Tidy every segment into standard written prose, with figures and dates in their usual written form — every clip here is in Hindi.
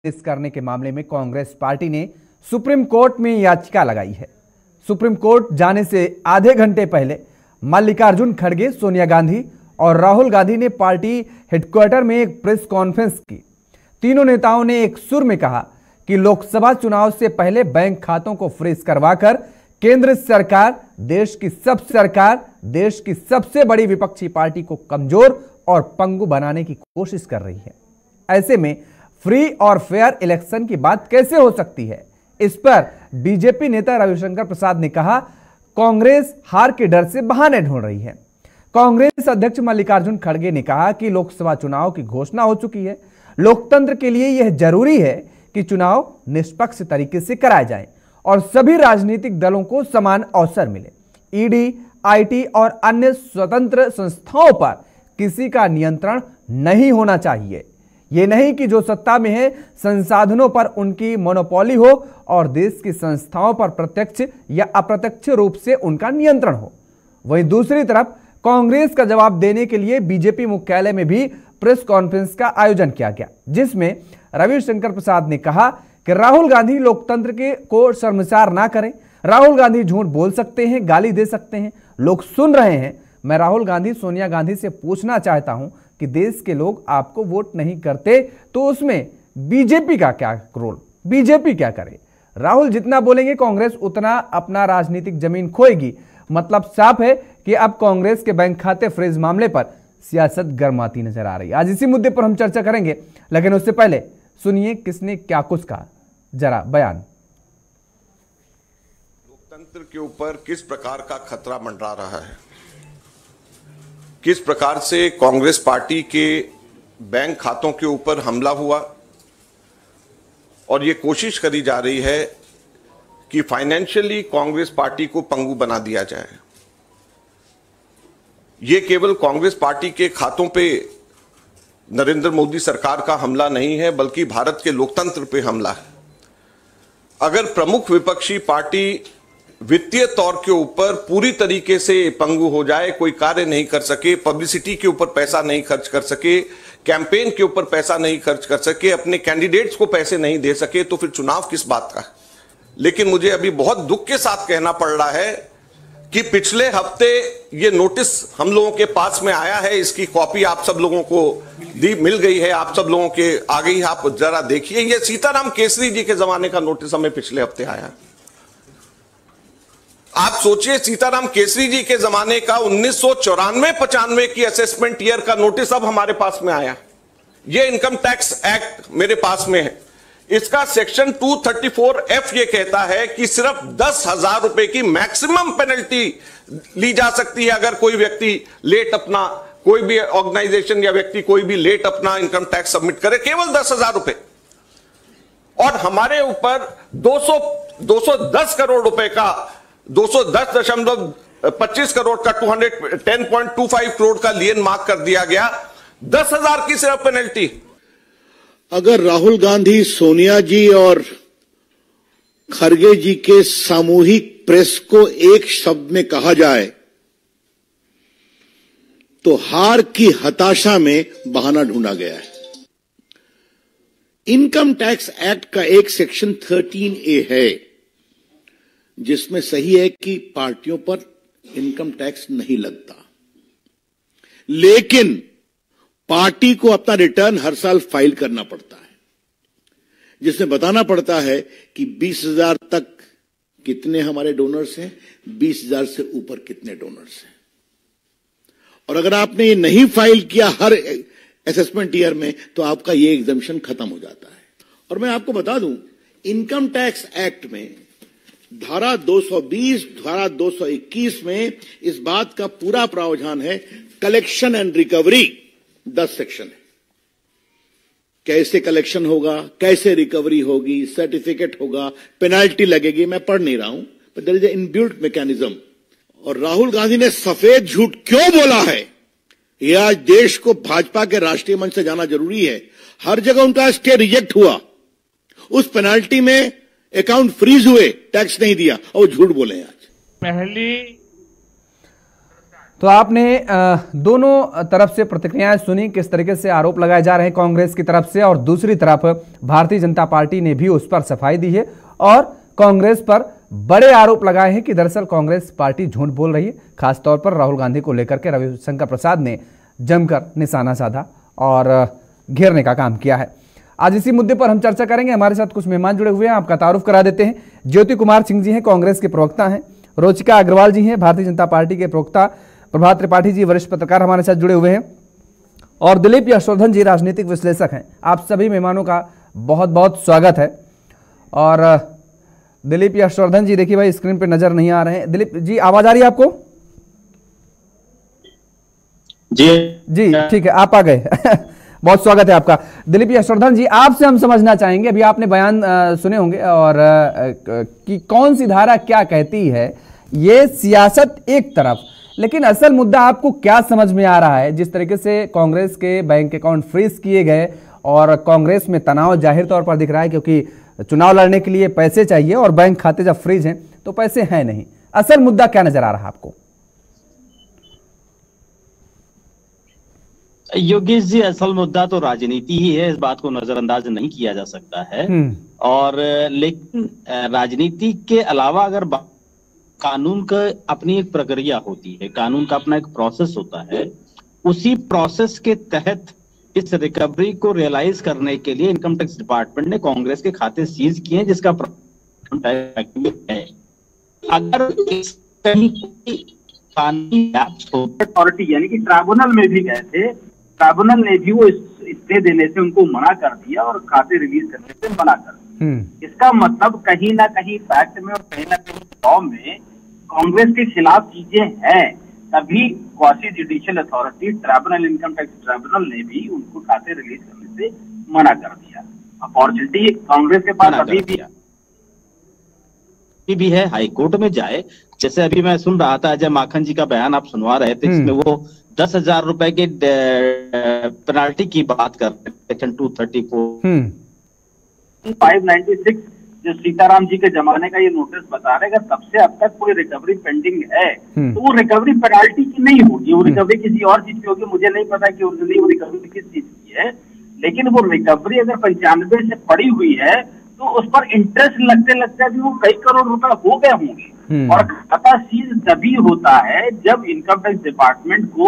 फ्रीज करने के मामले में कांग्रेस पार्टी ने सुप्रीम कोर्ट में याचिका लगाई है। सुप्रीम कोर्ट जाने से आधे घंटे पहले मल्लिकार्जुन खड़गे, सोनिया गांधी और राहुल गांधी ने पार्टी हेडक्वार्टर में एक प्रेस कॉन्फ्रेंस की। तीनों नेताओं ने एक सुर में कहा कि लोकसभा चुनाव से पहले बैंक खातों को फ्रीज करवाकर केंद्र सरकार, देश की सबसे बड़ी विपक्षी पार्टी को कमजोर और पंगु बनाने की कोशिश कर रही है। ऐसे में फ्री और फेयर इलेक्शन की बात कैसे हो सकती है? इस पर बीजेपी नेता रविशंकर प्रसाद ने कहा, कांग्रेस हार के डर से बहाने ढूंढ रही है। कांग्रेस अध्यक्ष मल्लिकार्जुन खड़गे ने कहा कि लोकसभा चुनाव की घोषणा हो चुकी है। लोकतंत्र के लिए यह जरूरी है कि चुनाव निष्पक्ष तरीके से कराए जाएं और सभी राजनीतिक दलों को समान अवसर मिले। ईडी, आईटी और अन्य स्वतंत्र संस्थाओं पर किसी का नियंत्रण नहीं होना चाहिए। यह नहीं कि जो सत्ता में है संसाधनों पर उनकी मोनोपोली हो और देश की संस्थाओं पर प्रत्यक्ष या अप्रत्यक्ष रूप से उनका नियंत्रण हो। वहीं दूसरी तरफ कांग्रेस का जवाब देने के लिए बीजेपी मुख्यालय में भी प्रेस कॉन्फ्रेंस का आयोजन किया गया, जिसमें रविशंकर प्रसाद ने कहा कि राहुल गांधी लोकतंत्र को शर्मसार ना करें। राहुल गांधी झूठ बोल सकते हैं, गाली दे सकते हैं, लोग सुन रहे हैं। मैं राहुल गांधी, सोनिया गांधी से पूछना चाहता हूं कि देश के लोग आपको वोट नहीं करते तो उसमें बीजेपी का क्या रोल? बीजेपी क्या करे? राहुल जितना बोलेंगे कांग्रेस उतना अपना राजनीतिक जमीन खोएगी। मतलब साफ है कि अब कांग्रेस के बैंक खाते फ्रीज मामले पर सियासत गर्माती नजर आ रही है। आज इसी मुद्दे पर हम चर्चा करेंगे, लेकिन उससे पहले सुनिए किसने क्या कुछ कहा, जरा बयान। लोकतंत्र के ऊपर किस प्रकार का खतरा मंडरा रहा है, किस प्रकार से कांग्रेस पार्टी के बैंक खातों के ऊपर हमला हुआ और ये कोशिश करी जा रही है कि फाइनेंशियली कांग्रेस पार्टी को पंगु बना दिया जाए। ये केवल कांग्रेस पार्टी के खातों पे नरेंद्र मोदी सरकार का हमला नहीं है, बल्कि भारत के लोकतंत्र पे हमला है। अगर प्रमुख विपक्षी पार्टी वित्तीय तौर के ऊपर पूरी तरीके से पंगु हो जाए, कोई कार्य नहीं कर सके, पब्लिसिटी के ऊपर पैसा नहीं खर्च कर सके, कैंपेन के ऊपर पैसा नहीं खर्च कर सके, अपने कैंडिडेट्स को पैसे नहीं दे सके, तो फिर चुनाव किस बात का? लेकिन मुझे अभी बहुत दुख के साथ कहना पड़ रहा है कि पिछले हफ्ते ये नोटिस हम लोगों के पास में आया है, इसकी कॉपी आप सब लोगों को मिल गई है, आप सब लोगों के आगे ही आप जरा देखिए। ये सीताराम केसरी जी के जमाने का नोटिस हमें पिछले हफ्ते आया। आप सोचिए, सीताराम केसरी जी के जमाने का 1994-95 की असेसमेंट ईयर का नोटिस अब हमारे पास में आया। ये इनकम टैक्स एक्ट मेरे पास में है। इसका सेक्शन 234F ये कहता है कि सिर्फ 10,000 रुपए की मैक्सिमम पेनल्टी ली जा सकती है अगर कोई व्यक्ति लेट अपना, कोई भी ऑर्गेनाइजेशन या व्यक्ति कोई भी लेट अपना इनकम टैक्स सबमिट करे, केवल 10,000 रुपए। और हमारे ऊपर 210 करोड़ रुपए का, 210.25 करोड़ का 210.25 करोड़ का लियन मार्क कर दिया गया। 10,000 की सिर्फ पेनल्टी। अगर राहुल गांधी, सोनिया जी और खड़गे जी के सामूहिक प्रेस को एक शब्द में कहा जाए तो हार की हताशा में बहाना ढूंढा गया है। इनकम टैक्स एक्ट का एक सेक्शन 13A है जिसमें सही है कि पार्टियों पर इनकम टैक्स नहीं लगता, लेकिन पार्टी को अपना रिटर्न हर साल फाइल करना पड़ता है, जिसमें बताना पड़ता है कि 20,000 तक कितने हमारे डोनर्स हैं, 20,000 से ऊपर कितने डोनर्स हैं। और अगर आपने ये नहीं फाइल किया हर असेसमेंट ईयर में तो आपका ये एग्जम्पशन खत्म हो जाता है। और मैं आपको बता दूं, इनकम टैक्स एक्ट में धारा 220, धारा 221 में इस बात का पूरा प्रावधान है। कलेक्शन एंड रिकवरी 10 सेक्शन है। कैसे कलेक्शन होगा, कैसे रिकवरी होगी, सर्टिफिकेट होगा, पेनाल्टी लगेगी, मैं पढ़ नहीं रहा हूं, पर there is a inbuilt mechanism. और राहुल गांधी ने सफेद झूठ क्यों बोला है, यह आज देश को भाजपा के राष्ट्रीय मंच से जाना जरूरी है। हर जगह उनका स्टे रिजेक्ट हुआ, उस पेनाल्टी में अकाउंट फ्रीज हुए, टैक्स नहीं दिया, और झूठ बोले आज। पहली तो आपने दोनों तरफ से प्रतिक्रियाएं सुनी, किस तरीके से आरोप लगाए जा रहे हैं कांग्रेस की तरफ से, और दूसरी तरफ भारतीय जनता पार्टी ने भी उस पर सफाई दी है और कांग्रेस पर बड़े आरोप लगाए हैं कि दरअसल कांग्रेस पार्टी झूठ बोल रही है। खासतौर पर राहुल गांधी को लेकर के रविशंकर प्रसाद ने जमकर निशाना साधा और घेरने का काम किया है। आज इसी मुद्दे पर हम चर्चा करेंगे। हमारे साथ कुछ मेहमान जुड़े हुए हैं, आपका तारुफ करा देते हैं। ज्योति कुमार सिंह जी हैं, कांग्रेस के प्रवक्ता हैं। रोचिका अग्रवाल जी हैं, भारतीय जनता पार्टी के प्रवक्ता। प्रभात त्रिपाठी जी, वरिष्ठ पत्रकार, हमारे साथ जुड़े हुए हैं। और दिलीप यशवर्धन जी, राजनीतिक विश्लेषक हैं। आप सभी मेहमानों का बहुत बहुत स्वागत है। और दिलीप यशवर्धन जी, देखिए भाई स्क्रीन पे नजर नहीं आ रहे हैं। दिलीप जी, आवाज आ रही है आपको? जी जी ठीक है, आप आ गए। बहुत स्वागत है आपका। दिलीप यशवर्धन जी, आपसे हम समझना चाहेंगे, अभी आपने बयान सुने होंगे और कि कौन सी धारा क्या कहती है। ये सियासत एक तरफ, लेकिन असल मुद्दा आपको क्या समझ में आ रहा है? जिस तरीके से कांग्रेस के बैंक अकाउंट फ्रीज किए गए और कांग्रेस में तनाव जाहिर तौर पर दिख रहा है, क्योंकि चुनाव लड़ने के लिए पैसे चाहिए और बैंक खाते जब फ्रीज हैं तो पैसे हैं नहीं। असल मुद्दा क्या नजर आ रहा है आपको? योगेश जी, असल मुद्दा तो राजनीति ही है, इस बात को नजरअंदाज नहीं किया जा सकता है। और लेकिन राजनीति के अलावा अगर कानून का अपनी एक प्रक्रिया होती है, कानून का अपना एक प्रोसेस होता है, उसी प्रोसेस के तहत इस रिकवरी को रियलाइज करने के लिए इनकम टैक्स डिपार्टमेंट ने कांग्रेस के खाते सीज किए हैं, जिसका है। अगर कहीं अथॉरिटी यानी कि ट्राइब्यूनल में भी गए थे, ट्राइब्यूनल ने भी वो स्टे देने से उनको मना कर दिया और खाते रिलीज करने से मना कर दिया। इसका मतलब कहीं ना कहीं फैक्ट में और कहीं ना कहीं लॉ में कांग्रेस के खिलाफ चीजें हैं, तभी quasi judicial authority tribunal, income tax tribunal ने भी उनको खाते रिलीज करने से मना कर दिया। अपॉर्चुनिटी कांग्रेस के पास अभी भी है, हाईकोर्ट में जाए। जैसे अभी मैं सुन रहा था, अजय माखन जी का बयान आप सुनवा रहे थे, जिसमें वो 10,000 रुपए के पेनाल्टी की बात कर रहे थे, सेक्शन 234 596 जो सीताराम जी के जमाने का ये नोटिस बता रहे हैं, तब से अब तक कोई रिकवरी पेंडिंग है तो वो रिकवरी पेनाल्टी की नहीं होगी, वो रिकवरी किसी और चीज की होगी। मुझे नहीं पता कि ओरिजिनली वो रिकवरी किस चीज की है, लेकिन वो रिकवरी अगर 95 से पड़ी हुई है तो उस पर इंटरेस्ट लगते लगते भी वो कई करोड़ रुपए हो गए होंगे। और खाता सीज तभी होता है जब इनकम टैक्स डिपार्टमेंट को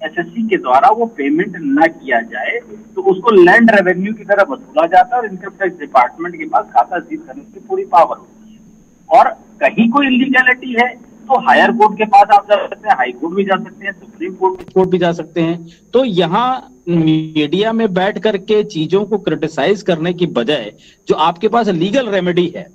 एसएससी के द्वारा वो पेमेंट न किया जाए, तो उसको लैंड रेवेन्यू की तरह वसूला जाता है और इनकम टैक्स डिपार्टमेंट के पास खाता सीज करने की पूरी पावर होती है। और कहीं कोई इलीगैलिटी है तो हायर कोर्ट के पास आप जा सकते हैं, हाई कोर्ट भी जा सकते हैं, सुप्रीम कोर्ट भी जा सकते हैं। तो यहाँ मीडिया में बैठ करके चीजों को क्रिटिसाइज करने की बजाय जो आपके पास लीगल रेमेडी है,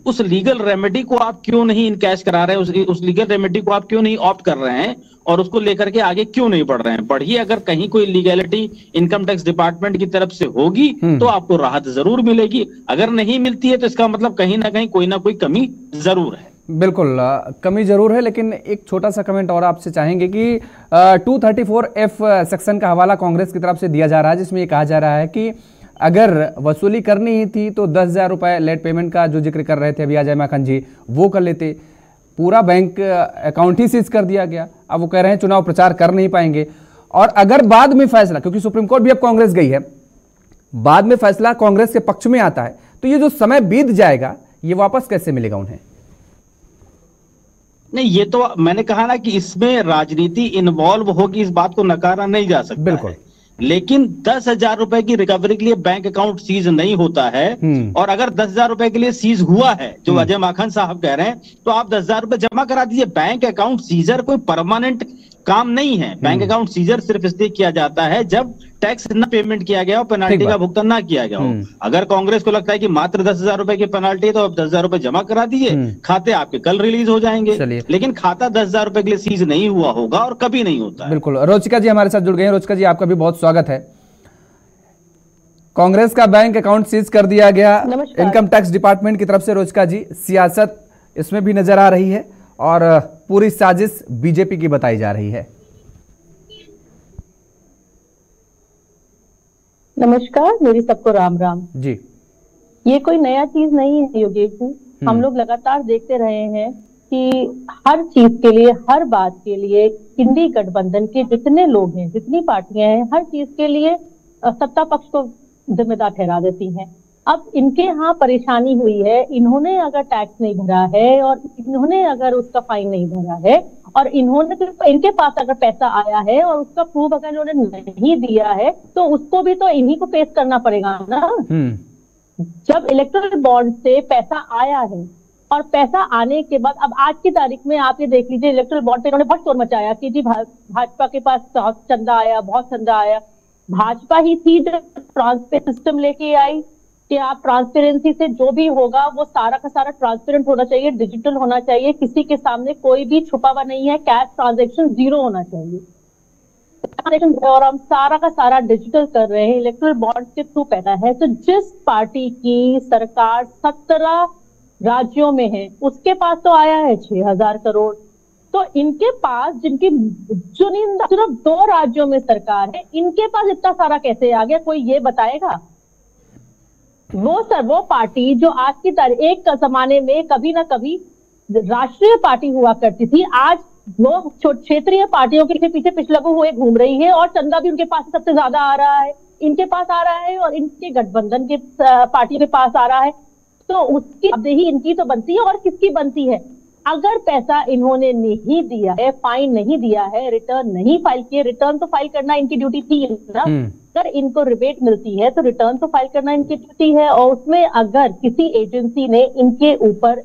उस लीगल रेमेडी को आप क्यों नहीं इनकैश करा रहे हैं, उस लीगल रेमेडी को आप क्यों नहीं ऑप्ट कर रहे हैं और उसको लेकर के आगे क्यों नहीं बढ़ रहे हैं? बढ़िए, अगर कहीं कोई लीगैलिटी इनकम टैक्स डिपार्टमेंट की तरफ से होगी तो आपको राहत जरूर मिलेगी। अगर नहीं मिलती है तो इसका मतलब कहीं ना कहीं कोई ना कोई कमी जरूर है। बिल्कुल कमी जरूर है, लेकिन एक छोटा सा कमेंट और आपसे चाहेंगे कि 234F सेक्शन का हवाला कांग्रेस की तरफ से दिया जा रहा है, जिसमें ये कहा जा रहा है कि अगर वसूली करनी ही थी तो 10,000 रुपए लेट पेमेंट का जो जिक्र कर रहे थे अभी अजय माखन जी, वो कर लेते। पूरा बैंक अकाउंट ही सीज कर दिया गया। अब वो कह रहे हैं चुनाव प्रचार कर नहीं पाएंगे। और अगर बाद में फैसला, क्योंकि सुप्रीम कोर्ट भी अब कांग्रेस गई है, बाद में फैसला कांग्रेस के पक्ष में आता है तो ये जो समय बीत जाएगा ये वापस कैसे मिलेगा उन्हें? नहीं, ये तो मैंने कहा ना कि इसमें राजनीति इन्वॉल्व होगी, इस बात को नकारा नहीं जा सकता। बिल्कुल। लेकिन 10,000 रुपए की रिकवरी के लिए बैंक अकाउंट सीज नहीं होता है। और अगर 10,000 रुपए के लिए सीज हुआ है, जो अजय माखन साहब कह रहे हैं, तो आप 10,000 रुपए जमा करा दीजिए। बैंक अकाउंट सीजर कोई परमानेंट काम नहीं है। बैंक अकाउंट सीजर सिर्फ इसलिए किया जाता है जब टैक्स न पेमेंट किया गया हो, पेनाल्टी का भुगतान ना किया गया हो। अगर कांग्रेस को लगता है कि मात्र 10,000 रुपए की पेनाल्टी है तो आप 10,000 रुपए जमा करा दीजिए, खाते आपके कल रिलीज हो जाएंगे। लेकिन खाता 10,000 रुपए के लिए सीज नहीं हुआ होगा और कभी नहीं होता है। बिल्कुल। रोचिका जी हमारे साथ जुड़ गए हैं। रोचिका जी, आपका भी बहुत स्वागत है। कांग्रेस का बैंक अकाउंट सीज कर दिया गया इनकम टैक्स डिपार्टमेंट की तरफ से। रोचिका जी, सियासत इसमें भी नजर आ रही है और पूरी साजिश बीजेपी की बताई जा रही है। नमस्कार, मेरी सबको राम राम जी। ये कोई नया चीज नहीं है योगेश जी, हम लोग लगातार देखते रहे हैं कि हर चीज के लिए, हर बात के लिए इंडी गठबंधन के जितने लोग हैं, जितनी पार्टियां हैं, हर चीज के लिए सत्ता पक्ष को जिम्मेदार ठहरा देती हैं। अब इनके यहाँ परेशानी हुई है, इन्होंने अगर टैक्स नहीं भरा है और इन्होंने अगर उसका फाइन नहीं भरा है और इनके पास अगर पैसा आया है और उसका प्रूफ अगर इन्होंने नहीं दिया है तो उसको भी तो इन्हीं को फेस करना पड़ेगा ना। जब इलेक्टोरल बॉन्ड से पैसा आया है और पैसा आने के बाद अब आज की तारीख में आप ये देख लीजिए, इलेक्टोरल बॉन्ड पे इन्होंने बहुत शोर मचाया कि जी भाजपा के पास बहुत चंदा आया, बहुत चंदा आया। भाजपा ही थी जो ट्रांसपेरेंट सिस्टम लेके आई कि आप ट्रांसपेरेंसी से जो भी होगा वो सारा का सारा ट्रांसपेरेंट होना चाहिए, डिजिटल होना चाहिए, किसी के सामने कोई भी छुपा हुआ नहीं है, कैश ट्रांजैक्शन 0 होना चाहिए। और हम सारा का सारा डिजिटल कर रहे हैं, इलेक्ट्रल बॉन्ड के थ्रू पैदा है। तो जिस पार्टी की सरकार 17 राज्यों में है उसके पास तो आया है 6000 करोड़। तो इनके पास जिनकी चुनिंदा सिर्फ 2 राज्यों में सरकार है, इनके पास इतना सारा कैसे आ गया, कोई ये बताएगा? वो पार्टी जो आज की तारीख एक जमाने में कभी ना कभी राष्ट्रीय पार्टी हुआ करती थी, आज वो क्षेत्रीय पार्टियों के पीछे पिछलगू हुए घूम रही है और चंदा भी उनके पास सबसे ज्यादा आ रहा है, इनके पास आ रहा है और इनके गठबंधन के पार्टी के पास आ रहा है। तो उसकी जवाबदेही इनकी तो बनती है और किसकी बनती है? अगर पैसा इन्होंने नहीं दिया है, फाइन नहीं दिया है, रिटर्न नहीं फाइल किए, रिटर्न तो फाइल करना इनकी ड्यूटी थी ना। अगर इनको रिबेट मिलती है तो रिटर्न तो फाइल करना इनकी ड्यूटी है। और उसमें अगर किसी एजेंसी ने इनके ऊपर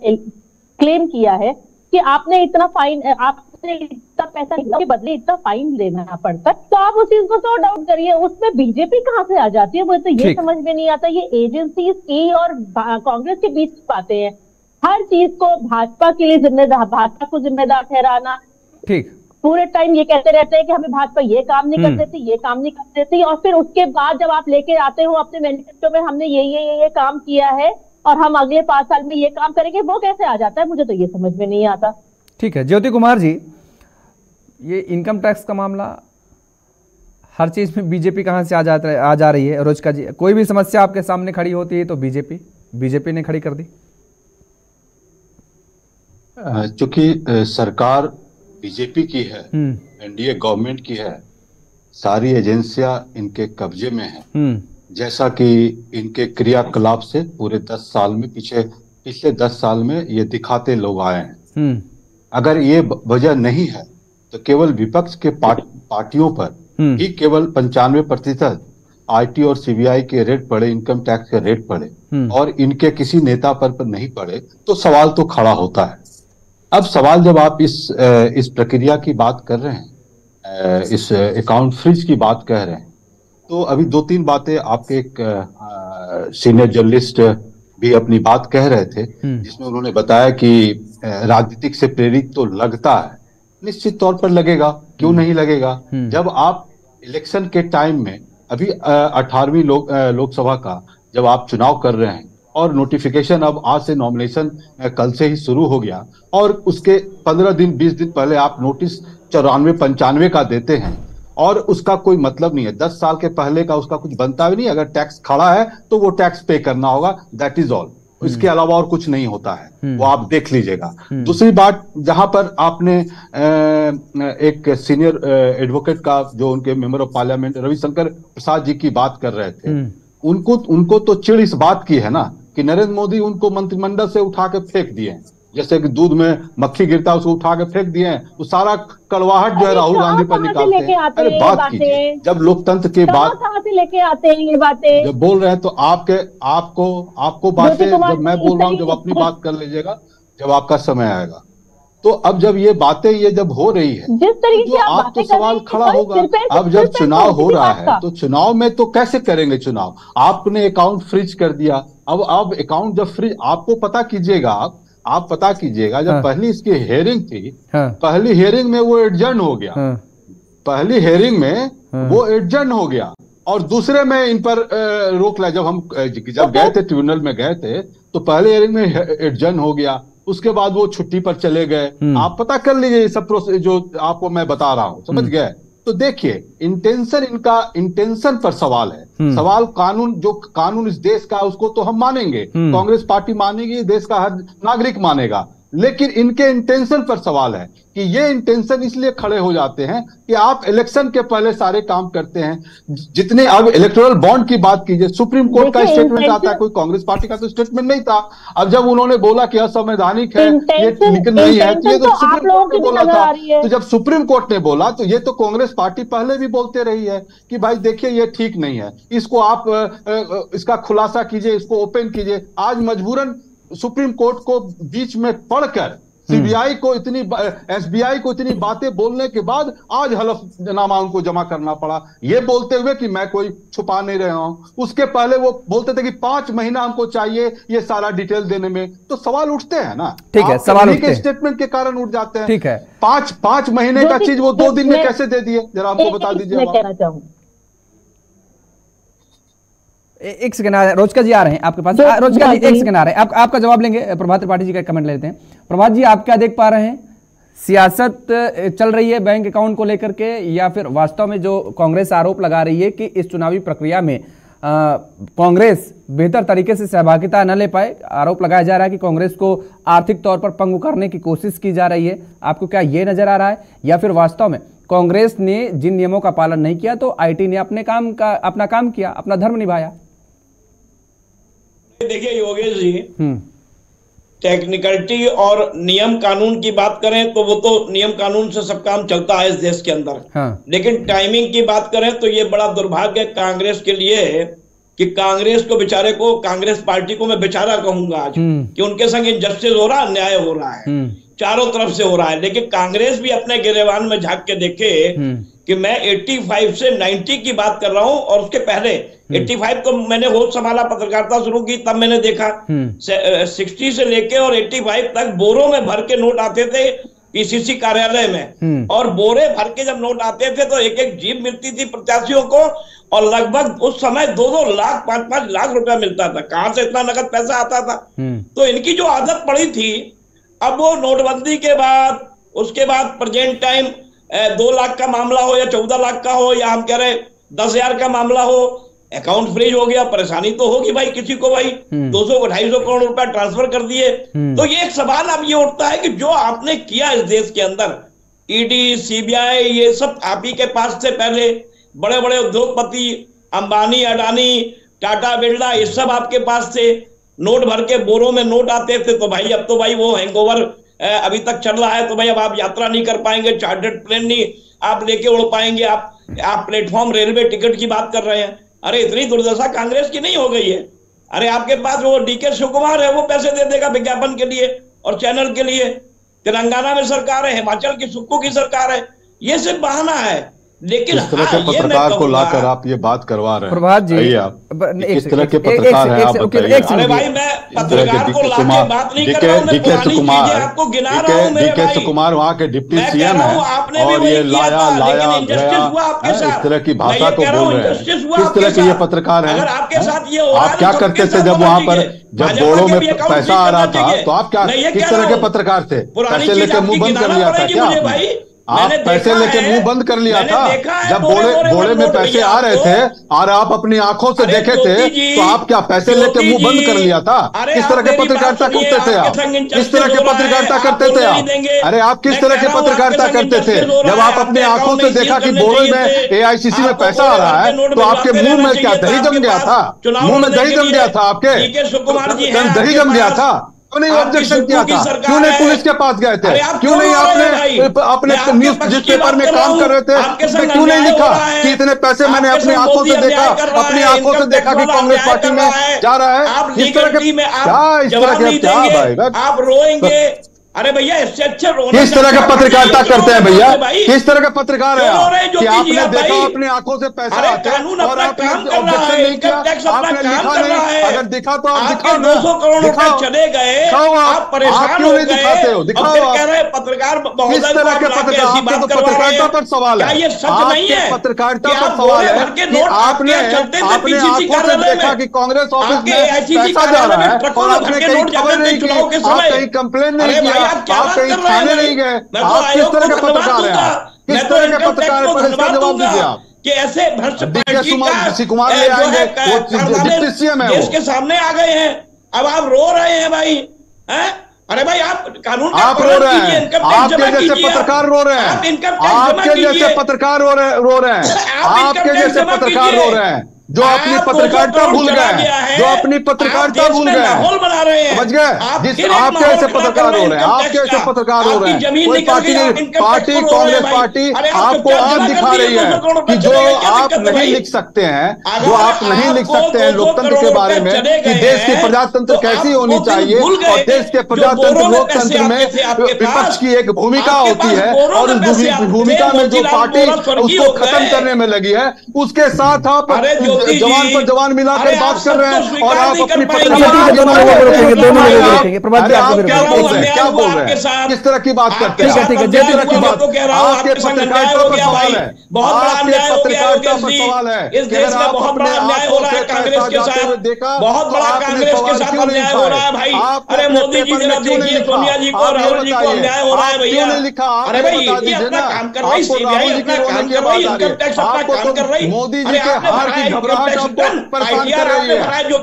क्लेम किया है कि आपने इतना फाइन, आपने इतना पैसा के बदले इतना फाइन लेना पड़ता, तो आप उस चीज को सॉर्ट आउट करिए। उसमें बीजेपी कहाँ से आ जाती है, वो तो ये समझ में नहीं आता। ये एजेंसीज की और कांग्रेस के बीच बातें हैं। हर चीज को भाजपा के लिए जिम्मेदार, भाजपा को जिम्मेदार ठहराना, ठीक, पूरे टाइम ये कहते रहते हैं कि हमें भाजपा ये काम नहीं कर देती, ये काम नहीं कर देती, और फिर उसके बाद जब आप लेके आते हो अपने मैनिफेस्टो में हमने ये काम किया है और हम अगले 5 साल में ये काम करेंगे, वो कैसे आ जाता है? मुझे तो ये समझ में नहीं आता। ठीक है ज्योति कुमार जी, ये इनकम टैक्स का मामला, हर चीज में बीजेपी कहां से आ जा रही है? रोज का जी, कोई भी समस्या आपके सामने खड़ी होती है तो बीजेपी ने खड़ी कर दी। चूंकि सरकार बीजेपी की है, एनडीए गवर्नमेंट की है, सारी एजेंसियां इनके कब्जे में है, जैसा कि इनके क्रियाकलाप से पूरे 10 साल में पिछले 10 साल में ये दिखाते लोग आए हैं। अगर ये वजह नहीं है तो केवल विपक्ष के पार्टियों पर ही केवल 95% आईटी और सीबीआई के रेट पड़े, इनकम टैक्स के रेट पड़े और इनके किसी नेता पर नहीं पड़े, तो सवाल तो खड़ा होता है। अब सवाल जब आप इस प्रक्रिया की बात कर रहे हैं, इस अकाउंट फ्रीज की बात कह रहे हैं, तो अभी 2-3 बातें आपके एक सीनियर जर्नलिस्ट भी अपनी बात कह रहे थे, जिसमें उन्होंने बताया कि राजनीतिक से प्रेरित तो लगता है, निश्चित तौर पर लगेगा, क्यों नहीं लगेगा। जब आप इलेक्शन के टाइम में अभी 18वीं लोकसभा का जब आप चुनाव कर रहे हैं और नोटिफिकेशन अब आज से नॉमिनेशन कल से ही शुरू हो गया और उसके 15 दिन 20 दिन पहले आप नोटिस 94-95 का देते हैं और उसका कोई मतलब नहीं है। 10 साल के पहले का उसका कुछ बनता भी नहीं। अगर टैक्स खड़ा है तो वो टैक्स पे करना होगा, दैट इज ऑल। इसके अलावा और कुछ नहीं होता है, वो आप देख लीजिएगा। दूसरी बात, जहां पर आपने एक सीनियर एडवोकेट का, जो उनके member of parliament Ravishankar Prasad ji की बात कर रहे थे, उनको तो चिढ़ इस बात की है ना कि नरेंद्र मोदी उनको मंत्रिमंडल से उठा के फेंक दिए, जैसे कि दूध में मक्खी गिरता है उसको उठा के फेंक दिए हैं। वो सारा कड़वाहट जो है राहुल गांधी पर निकालते हैं। अरे बात कीजिए, जब लोकतंत्र की बात कहां से लेके आते हैं ये बातें? जब बोल रहे हैं तो आपको बातें, जब मैं बोल रहा हूँ जब अपनी बात कर लीजिएगा जब आपका समय आएगा। तो अब जब ये बातें जब हो रही है, जिस तरीके से आप तो सवाल खड़ा होगा। अब जब चुनाव हो रहा है तो चुनाव में तो कैसे करेंगे चुनाव? आपने अकाउंट फ्रीज कर दिया। अब अकाउंट जब फ्रीज, आपको पता कीजिएगा, आप पता कीजिएगा, जब पहली इसकी हेयरिंग थी, पहली हेयरिंग में वो एडजर्न हो गया, पहली हेयरिंग में वो एडजर्न हो गया और दूसरे में इन पर रोक लाया। जब गए थे ट्रिब्यूनल में गए थे तो पहले हेयरिंग में एडजर्न हो गया, उसके बाद वो छुट्टी पर चले गए। आप पता कर लीजिए ये सब प्रोसेस जो आपको मैं बता रहा हूं, समझ गए? तो देखिए इंटेंशन पर सवाल है। सवाल कानून इस देश का, उसको तो हम मानेंगे, कांग्रेस पार्टी मानेगी, देश का हर नागरिक मानेगा। लेकिन इनके इंटेंशन पर सवाल है कि ये इंटेंशन इसलिए खड़े हो जाते हैं कि आप इलेक्शन के पहले सारे काम करते हैं। जितने अब इलेक्टोरल बॉन्ड की बात कीजिए, सुप्रीम कोर्ट का स्टेटमेंट आता है, कोई कांग्रेस पार्टी का तो स्टेटमेंट नहीं था। अब जब उन्होंने बोला कि असंवैधानिक है ये लेकिन नहीं है, तो ये तो सुप्रीम कोर्ट ने बोला था। तो जब सुप्रीम कोर्ट ने बोला तो ये तो कांग्रेस पार्टी पहले भी बोलते रही है कि भाई देखिए ये ठीक नहीं है, इसको आप इसका खुलासा कीजिए, इसको ओपन कीजिए। आज मजबूरन सुप्रीम कोर्ट को बीच में पढ़कर सीबीआई को इतनी एसबीआई को इतनी बातें बोलने के बाद आज हलफनामा उनको जमा करना पड़ा, ये बोलते हुए कि मैं कोई छुपा नहीं रहा हूं। उसके पहले वो बोलते थे कि 5 महीना हमको चाहिए ये सारा डिटेल देने में। तो सवाल उठते हैं ना, ठीक है, सवाल उठते हैं, स्टेटमेंट के कारण उठ जाते हैं। ठीक है, 5 महीने का चीज वो 2 दिन में कैसे दे दिए, जरा हमको बता दीजिए। एक सेकंड रोजका जी आ रहे हैं आपके पास। रोजका जी एक सेकंड आ रहे हैं, आपका जवाब लेंगे। प्रभात त्रिपाठी जी का कमेंट लेते हैं। प्रभात जी, आप क्या देख पा रहे हैं? सियासत चल रही है बैंक अकाउंट को लेकर के, या फिर वास्तव में जो कांग्रेस आरोप लगा रही है कि इस चुनावी प्रक्रिया में कांग्रेस बेहतर तरीके से सहभागिता न ले पाए? आरोप लगाया जा रहा है कि कांग्रेस को आर्थिक तौर पर पंगु करने की कोशिश की जा रही है। आपको क्या ये नजर आ रहा है, या फिर वास्तव में कांग्रेस ने जिन नियमों का पालन नहीं किया तो आईटी ने अपना काम किया, अपना धर्म निभाया? देखिए योगेश जी, टेक्निकलिटी और नियम कानून की बात करें तो वो तो नियम कानून से सब काम चलता है इस देश के अंदर। लेकिन टाइमिंग की बात करें तो ये बड़ा दुर्भाग्य है कांग्रेस के लिए कि कांग्रेस को बेचारे को, कांग्रेस पार्टी को मैं बेचारा कहूंगा आज, कि उनके संग इनजस्टिस हो रहा है, अन्याय हो रहा है, चारों तरफ से हो रहा है। लेकिन कांग्रेस भी अपने गिरेबान में झांक के देखे कि मैं 85 से 90 की बात कर रहा हूं, और उसके पहले 85 को मैंने होश संभाला, पत्रकारिता शुरू की, तब मैंने देखा 60 से लेके और 85 तक बोरों में भर के नोट आते थे पीसीसी कार्यालय में, और बोरे भर के जब नोट आते थे तो एक एक जीप मिलती थी प्रत्याशियों को, और लगभग उस समय 2-2 लाख 5-5 लाख रुपया मिलता था। कहां से इतना नकद पैसा आता था? तो इनकी जो आदत पड़ी थी, अब वो नोटबंदी के बाद, उसके बाद प्रेजेंट टाइम 2 लाख का मामला हो या 14 लाख का हो, या हम कह रहे 10,000 का मामला हो, अकाउंट फ्रीज हो गया, परेशानी तो होगी भाई किसी को। भाई 200-250 करोड़ रुपया ट्रांसफर कर दिए। तो ये एक सवाल अब ये उठता है कि जो आपने किया इस देश के अंदर, ईडी, सीबीआई, ये सब आप ही के पास से पहले बड़े बड़े उद्योगपति अंबानी, अडानी, टाटा, बिरला, ये सब आपके पास थे। नोट भर के बोरों में नोट आते थे। तो भाई अब तो भाई वो हैंगओवर अभी तक चल रहा है, तो भाई अब आप यात्रा नहीं कर पाएंगे, चार्टर्ड प्लेन नहीं आप लेके उड़ पाएंगे, आप प्लेटफॉर्म रेलवे टिकट की बात कर रहे हैं। अरे इतनी दुर्दशा कांग्रेस की नहीं हो गई है? अरे आपके पास वो डीके शिवकुमार है, वो पैसे दे देगा विज्ञापन के लिए और चैनल के लिए। तेलंगाना में सरकार है, हिमाचल की सुक्कू की सरकार है, ये सिर्फ बहाना है। लेकिन इस तरह के पत्रकार को लाकर आप ये बात करवा रहे हैं प्रभात जी, इस तरह के पत्रकार हैं आप बताइए। अरे भाई मैं पत्रकार को लाके बात नहीं कर रहा हूं, डीके शिवकुमार वहाँ के डिप्टी सीएम है, और ये लाया गया इस तरह की भाषा को बोल रहे हैं। किस तरह के ये पत्रकार हैं? आप क्या करते थे जब वहाँ पर, जब बोर्डों में पैसा आ रहा था, तो आप क्या, किस तरह के पत्रकार थे? पैसे लेकर मुंह बंद कर लिया था क्या आपने? आप पैसे लेके मुंह बंद कर लिया था जब बोरे में पैसे आ रहे थे और आप अपनी आंखों से देखे थे, तो आप क्या पैसे लेके मुंह बंद कर लिया था? किस तरह के पत्रकारिता करते थे आप? किस तरह के पत्रकारिता करते थे आप? अरे आप किस तरह के पत्रकारिता करते थे जब आप अपनी आंखों से देखा कि बोरे में एआईसीसी में पैसा आ रहा है, तो आपके मुंह में क्या दही जम गया था? मुंह में दही जम गया था आपके? दही जम गया था? क्यों नहीं ऑब्जेक्शन किया था? क्यों नहीं पुलिस के पास गए थे? क्यों नहीं आपने अपने न्यूज जिस पेपर में काम कर रहे थे उसमें क्यों नहीं लिखा कि इतने पैसे मैंने अपनी आंखों से देखा, अपनी आंखों से देखा कि कांग्रेस पार्टी में जा रहा है? इस तरह के क्या भाई आप रोएंगे? अरे भैया इससे अच्छे किस तरह का पत्रकारिता करते हैं भैया? किस तरह का पत्रकार है आप कि आपने देखा अपनी आंखों से पैसा आते और आपने ऑब्जेक्शन नहीं किया, आपने लिखा नहीं? अगर दिखा तो आप दिखाओ, 200 करोड़ रुपए चले गए, आप परेशान हो गए, दिखाते हो, दिखाओ। कह रहे पत्रकार किस तरह के पत्रकारिता पर सवाल है? ये सच नहीं है? पत्रकारिता पर सवाल है कि आपने अपने आंखों से देखा कि कांग्रेस ऑफिस में पैसा जा रहा है और आपने कहीं खबर नहीं की, आप कहीं कंप्लेन नहीं किया, आप कहीं थाने नहीं गए। आप किस तरह के पत्रकार हैं? किस तरह के पत्रकार हैं? पर इसका जवाब दीजिए आप। कि ऐसे भ्रष्ट डीके कुमार ले आएंगे, वो डिप्टी सीएम है, देश के सामने आ गए हैं, अब आप रो रहे हैं भाई हैं? अरे भाई आप कानून आप रो रहे हैं, आपके जैसे पत्रकार रो रहे हैं, आपके जैसे पत्रकार रो रहे हैं, आपके जैसे पत्रकार रो रहे हैं जो अपनी पत्रकारिता भूल गए, जो अपनी पत्रकारिता भूल गए, समझ गए? जिस आपके ऐसे पत्रकार हो रहे हैं, आपके ऐसे पत्रकार हो रहे हैं, कोई पार्टी कांग्रेस पार्टी आपको आज दिखा रही है कि जो आप नहीं लिख सकते हैं, जो आप नहीं लिख सकते हैं लोकतंत्र के बारे में कि देश की प्रजातंत्र कैसी होनी चाहिए और देश के प्रजातंत्र लोकतंत्र में विपक्ष की एक भूमिका होती है और उस भूमिका में जो पार्टी उसको खत्म करने में लगी है उसके साथ आप जवान पर जवान मिलाकर बात कर रहे हैं और आप अपनी क्या बोल रहे हैं, किस तरह की बात करते हैं? ठीक है, जिस तरह की बात आपके पत्रकारिता पर सवाल है, आपके पत्रकारिता पर सवाल है। इस देश में बहुत बड़ा अन्याय हो रहा है कांग्रेस के साथ, बहुत बड़ा कांग्रेस के साथ अन्याय हो रहा है भाई। अरे मोदी जी जरा देखिए, सोनिया जी को, राहुल जी को अन्याय हो रहा है भैया। अरे भाई ये अपना काम कर रही, सीबीआई अपना काम कर रही, इनकम टैक्स अपना काम कर रही। मोदी जी के हार की घबराहट परेशान कर रही है।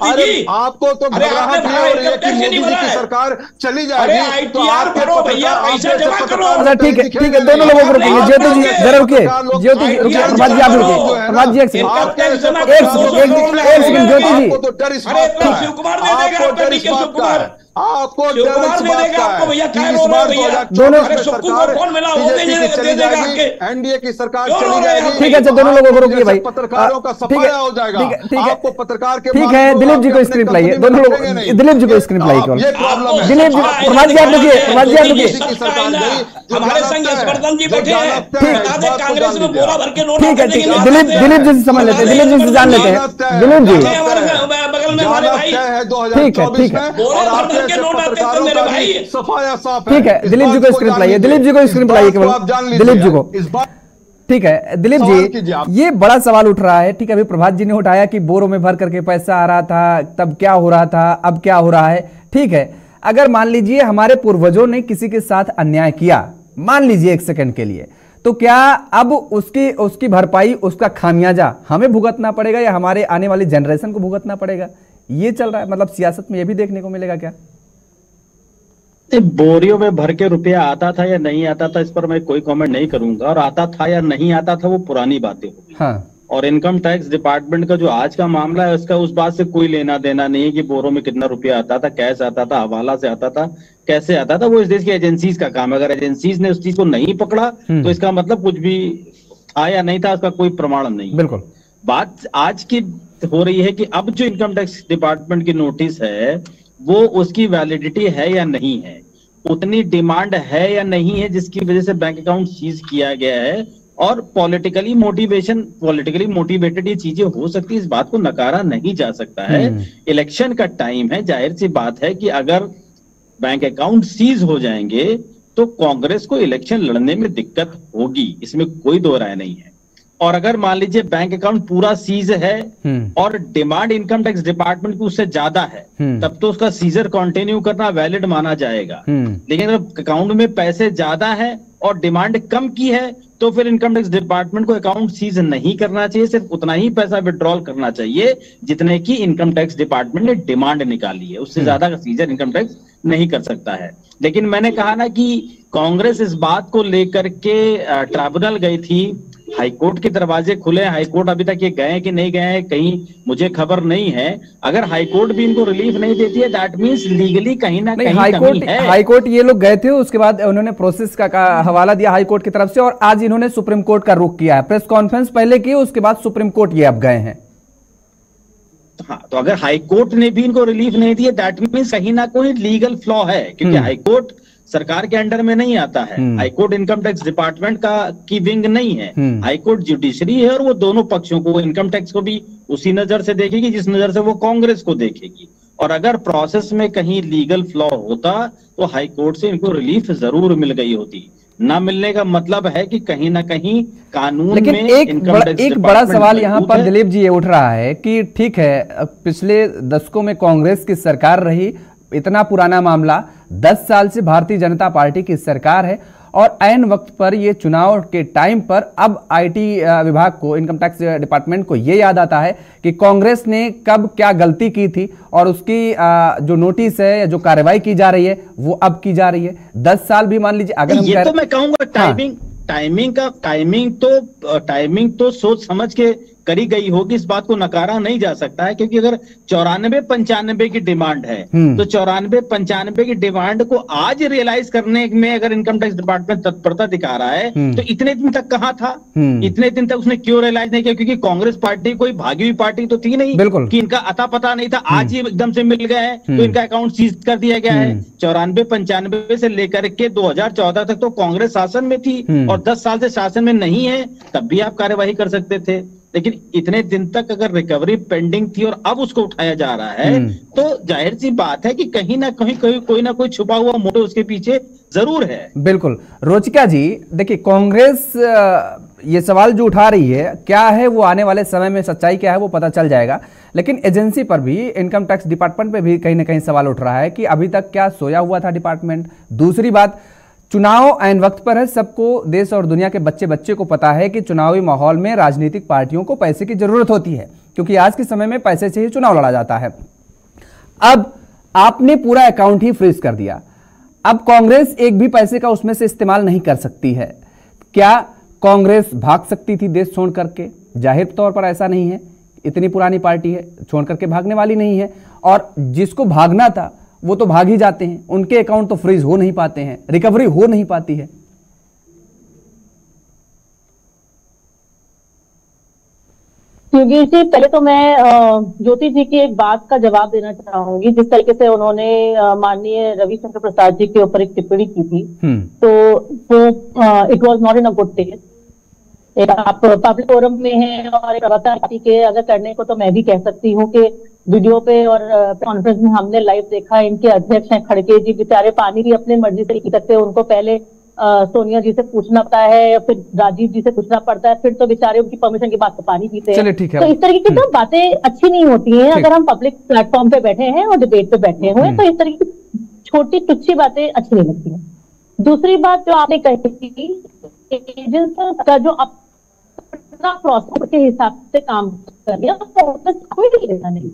अरे आपको तो घबराहट नहीं हो रही है कि मोदी जी की सरकार चली जाएगी तो आप भैया पैसा जमा करो। अच्छा ठीक है, दोनों लोगों को रुकेंगे। ज्योति जी जरा रुकिए, ज्योति जी रुकिए, प्रभात जी आप रुकिए, प्रभात जी एक सेकंड ज्योति जी, शिव कुमार दे देगा, शिव कुमार आपको डर देगा आपको भैया, क्या रो रहे हो भैया? दोनों कौन मिला वो दे देगा आपके, एनडीए की सरकार चली जाएगी। ठीक है, दोनों लोगों को रोकिए भाई, पत्रकारों का सफाया हो जाएगा। आपको पत्रकार के ठीक है, दिलीप जी को स्क्रीन लाइए, दोनों लोग दिलीप जी को स्क्रीन लाइए केवल, दिलीप जी, प्रभात जी आप रुकिए, प्रभात जी आप रुकिए, हमारे संग स्पर्धन जी बैठे हैं, कांग्रेस में बोरा भर के नोट। ठीक है, दिलीप जी से समझ लेते हैं, दिलीप जी से जान लेते हैं, दिलीप जी बगल में हमारे भाई, ठीक है, ठीक है, सफाया साफ ठीक है, दिलीप जी को स्क्रीन लाइए, दिलीप जी को स्क्रीन लाइए केवल, दिलीप जी को इस बार। ठीक है दिलीप जी, ये बड़ा सवाल उठ रहा है। ठीक है, अभी प्रभात जी ने उठाया कि बोरों में भर करके पैसा आ रहा था, तब क्या हो रहा था, अब क्या हो रहा है। ठीक है, अगर मान लीजिए हमारे पूर्वजों ने किसी के साथ अन्याय किया, मान लीजिए एक सेकंड के लिए, तो क्या अब उसकी भरपाई, उसका खामियाजा हमें भुगतना पड़ेगा या हमारे आने वाली जनरेशन को भुगतना पड़ेगा? ये चल रहा है, मतलब सियासत में ये भी देखने को मिलेगा क्या? बोरियों में भर के रुपया आता था या नहीं आता था, इस पर मैं कोई कमेंट नहीं करूंगा। और आता था या नहीं आता था वो पुरानी बातें होगी। हाँ। और इनकम टैक्स डिपार्टमेंट का जो आज का मामला है उसका उस बात से कोई लेना देना नहीं है कि बोरों में कितना रुपया आता था, कैसे आता था, हवाला से आता था, कैसे आता था। वो इस देश की एजेंसीज का काम है। अगर एजेंसीज ने उस चीज को नहीं पकड़ा तो इसका मतलब कुछ भी था या नहीं था उसका कोई प्रमाण नहीं। बिल्कुल। बात आज की हो रही है कि अब जो इनकम टैक्स डिपार्टमेंट की नोटिस है वो उसकी वैलिडिटी है या नहीं है, उतनी डिमांड है या नहीं है जिसकी वजह से बैंक अकाउंट सीज किया गया है। और पॉलिटिकली मोटिवेटेड ये चीजें हो सकती है, इस बात को नकारा नहीं जा सकता है। इलेक्शन का टाइम है, जाहिर सी बात है कि अगर बैंक अकाउंट सीज हो जाएंगे तो कांग्रेस को इलेक्शन लड़ने में दिक्कत होगी, इसमें कोई दो राय नहीं है। और अगर मान लीजिए बैंक अकाउंट पूरा सीज है और डिमांड इनकम टैक्स डिपार्टमेंट की उससे ज्यादा है, तब तो उसका सीजर कंटिन्यू करना वैलिड माना जाएगा। लेकिन अगर अकाउंट में पैसे ज्यादा है और डिमांड कम की है तो फिर इनकम टैक्स डिपार्टमेंट को अकाउंट सीज नहीं करना चाहिए, सिर्फ उतना ही पैसा विड्रॉल करना चाहिए जितने की इनकम टैक्स डिपार्टमेंट ने डिमांड निकाली है, उससे ज्यादा का सीजर इनकम टैक्स नहीं कर सकता है। लेकिन मैंने कहा ना कि कांग्रेस इस बात को लेकर के ट्राइब्यूनल गई थी, हाईकोर्ट के दरवाजे खुले, हाईकोर्ट अभी तक ये गए कि नहीं गए कहीं मुझे खबर नहीं है। अगर हाईकोर्ट भी इनको रिलीफ नहीं देती है दैट मींस लीगली कहीं ना कहीं हाईकोर्ट ये लोग गए थे, उसके बाद उन्होंने प्रोसेस का हवाला दिया हाईकोर्ट की तरफ से और आज इन्होंने सुप्रीम कोर्ट का रुख किया है। प्रेस कॉन्फ्रेंस पहले की, उसके बाद सुप्रीम कोर्ट ये अब गए हैं। हाँ, तो अगर हाईकोर्ट ने भी इनको रिलीफ नहीं दिया दैट मींस कहीं ना कोई लीगल फ्लॉ है, क्योंकि हाईकोर्ट सरकार के अंडर में नहीं आता है। हाईकोर्ट इनकम टैक्स डिपार्टमेंट की विंग नहीं है, हाईकोर्ट जुडिशरी है और वो दोनों पक्षों को, इनकम टैक्स को भी उसी नजर से देखेगी जिस नजर से वो कांग्रेस को देखेगी। और अगर प्रोसेस में कहीं लीगल फ्लॉ होता तो हाईकोर्ट से इनको रिलीफ जरूर मिल गई होती। ना मिलने का मतलब है कि कहीं ना कहीं कानून लेकिन में एक बड़ा सवाल यहाँ पर दिलीप जी ये उठ रहा है कि ठीक है पिछले दशकों में कांग्रेस की सरकार रही, इतना पुराना मामला, 10 साल से भारतीय जनता पार्टी की सरकार है और ऐन वक्त पर ये चुनाव के टाइम पर अब आईटी विभाग को, इनकम टैक्स डिपार्टमेंट को ये याद आता है कि कांग्रेस ने कब क्या गलती की थी और उसकी जो नोटिस है या जो कार्रवाई की जा रही है वो अब की जा रही है। 10 साल भी मान लीजिए अगर हम ये तो मैं कहूंगा टाइमिंग तो सोच समझ के करी गई होगी, इस बात को नकारा नहीं जा सकता है, क्योंकि अगर 94-95 की डिमांड है तो 94-95 की डिमांड को आज रियलाइज करने में अगर इनकम टैक्स डिपार्टमेंट तत्परता दिखा रहा है तो इतने दिन तक कहां था? इतने दिन तक उसने क्यों रियलाइज नहीं किया? क्योंकि कांग्रेस पार्टी कोई भागी हुई पार्टी तो थी नहीं कि इनका अता पता नहीं था, आज ही एकदम से मिल गया है तो इनका अकाउंट सीज कर दिया गया है। 94-95 से लेकर के 2014 तक तो कांग्रेस शासन में थी और 10 साल से शासन में नहीं है, तब भी आप कार्यवाही कर सकते थे। लेकिन इतने दिन तक अगर रिकवरी पेंडिंग थी और अब उसको उठाया जा रहा है तो जाहिर सी बात है कि कहीं ना कहीं कोई ना कोई छुपा हुआ मोटिव उसके पीछे जरूर है। बिल्कुल। रोचिका जी, देखिए कांग्रेस ये सवाल जो उठा रही है क्या है, वो आने वाले समय में सच्चाई क्या है वो पता चल जाएगा, लेकिन एजेंसी पर भी, इनकम टैक्स डिपार्टमेंट पे भी कहीं ना कहीं सवाल उठ रहा है कि अभी तक क्या सोया हुआ था डिपार्टमेंट। दूसरी बात, चुनाव ऐन वक्त पर है, सबको, देश और दुनिया के बच्चे बच्चे को पता है कि चुनावी माहौल में राजनीतिक पार्टियों को पैसे की जरूरत होती है, क्योंकि आज के समय में पैसे से ही चुनाव लड़ा जाता है। अब आपने पूरा अकाउंट ही फ्रीज कर दिया, अब कांग्रेस एक भी पैसे का उसमें से इस्तेमाल नहीं कर सकती है। क्या कांग्रेस भाग सकती थी देश छोड़ करके? जाहिर तौर पर ऐसा नहीं है, इतनी पुरानी पार्टी है, छोड़ करके भागने वाली नहीं है, और जिसको भागना था वो तो भाग ही जाते हैं, उनके अकाउंट तो फ्रीज हो नहीं पाते हैं, रिकवरी हो नहीं पाती है। योगेश जी, पहले तो मैं ज्योति जी की एक बात का जवाब देना चाहूंगी। जिस तरीके से उन्होंने माननीय रविशंकर प्रसाद जी के ऊपर एक टिप्पणी की थी, तो वो it was not in a good taste. आप पब्लिक फोरम में हैं और एक पार्टी के अगर करने को, तो मैं भी कह सकती हूँ कि वीडियो पे और कॉन्फ्रेंस में हमने लाइव देखा, इनके अध्यक्ष हैं खड़गे जी, बेचारे पानी भी अपनी मर्जी से नहीं सकते, उनको पहले सोनिया जी से पूछना पड़ता है, फिर राजीव जी से पूछना पड़ता है, फिर तो बेचारे उनकी परमिशन के बाद तो पानी पीते हैं। तो इस तरीके की तो बातें अच्छी नहीं होती हैं अगर हम पब्लिक प्लेटफॉर्म पे बैठे हैं और डिबेट पे बैठे हुए हैं, तो इस तरीके की छोटी तुच्छी बातें अच्छी नहीं लगती हैं। दूसरी बात जो आपने कही थी, एजेंसी का जो अपना प्रोसेस के हिसाब से काम कर लिया, तो कोई लेना नहीं।